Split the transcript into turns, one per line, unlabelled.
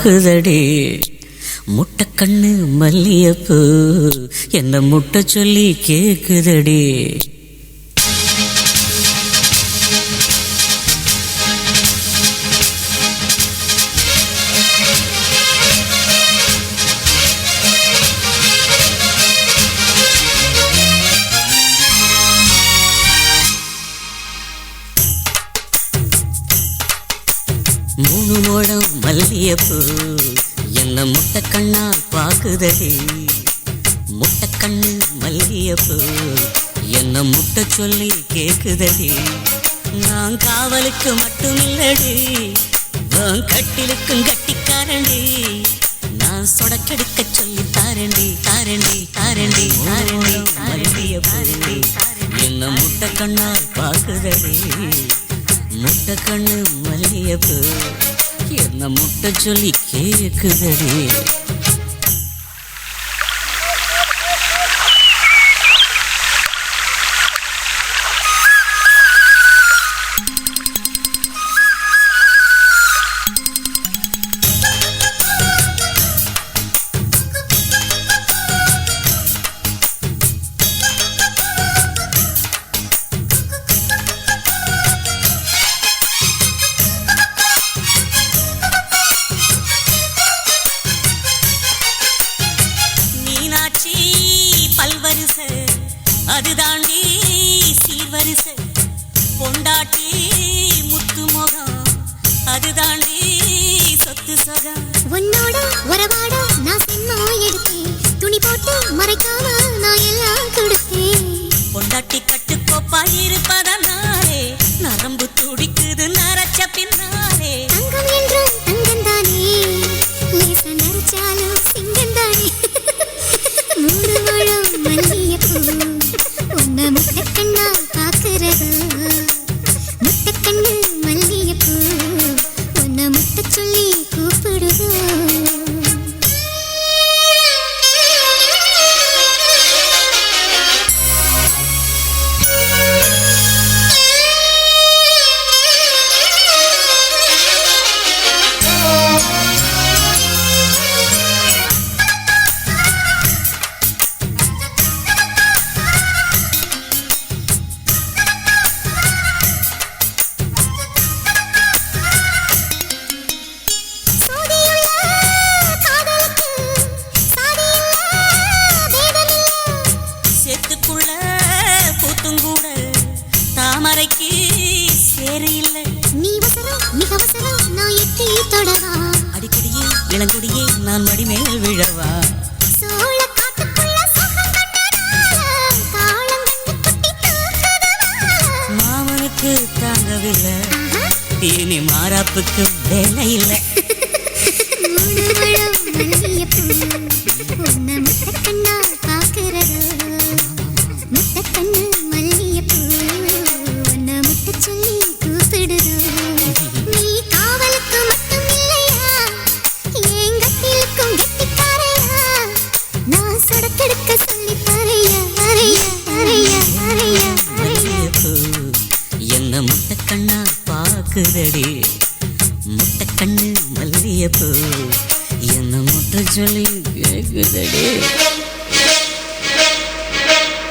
குதடி முட்டைக்கண்ணு மல்லியப்பூ என்ன முட்டை சொல்லி கேக்குதடி. மூணு முழம் மல்லியப்பூ என்ன முட்டைக்கண்ணால் பாக்குதடி. முட்டைக்கண்ணு மல்லியப்பூ என்ன முட்டை சொல்லி கேக்குதடி. நான் காவலுக்கு மட்டுமில்லடி, கட்டிலுக்கும் கட்டிக்காரண்டி. நான் சொடக்கெடுக்க சொல்லி தாரண்டி தாரண்டி தாரண்டி தாரண்டி மல்லியப்பூ என்ன முட்டைக்கண்ணால் பாக்குதடி. முட்டைக்கண்ணு மல்லியப்பூ என்ன முட்டை சொல்லி கேக்குதடி. பல்வரிசை அது தாண்டி சீர்வரிசை, பொண்டாட்டி முத்து முகம் அது தாண்டி சொத்து சகம்.
உன்னோட உறவாட நான் சின்ன எடுத்தேன், துணி போட்டு மறைக்காம நான் எல்லாம் கொடுத்தேன்.
பொண்டாட்டி கட்டுக்கோப்பா இருப்பதனாலே நரம்பு துடிக்குது நரச்ச பின்னாலே.
தங்கம் என்றும் தங்கம் தானே, லேச நரைச்சாலும் சிங்கம் தானே. மூணு முழம் மல்லியப்பூ உன்னை முட்டைக்கண்ணால் பாக்குறது. முட்டைக்கண்ணு மல்லியப்பூ உன்னை முட்டை சொல்லி கூப்பிடுது.
தாமரைக்கு சேரு இல்லை,
நீ வசரம் மிக அவசரம் நான் எட்டி தொடவா.
அடிக்கடியே இளங்குடியே நான் மடிமேல் விழவா.
சோழ காட்டுக்குள்ள சுகம் கண்டதால காலம் கண்டு குட்டி தூக்குதவா.
மாமனுக்கு தாங்கவில்லை, இனி மாறாப்புக்கு வேலை இல்லை.
மூணு முழம் மல்லியப்பூ உன்னை முட்டைக்கண்ணால் பாக்குறது. முட்டைக்கண்ணு மல்லியப்பூ உன்னை முட்டை சொல்லி கூப்பிடுது. நீ காவலுக்கு மட்டும் இல்லையா, என் கட்டிலுக்கும் கட்டிக்காரையா. நான் சொடக்கெடுக்க சொல்லி தரையா அரையா அரையா அரையா
மல்லியப்பூ என்ன முட்டைக்கண்ணா பாக்குதடி. முட்டைக்கண்ணு மல்லியப்பூ என்ன முட்டை சொல்லி கேக்குதடி.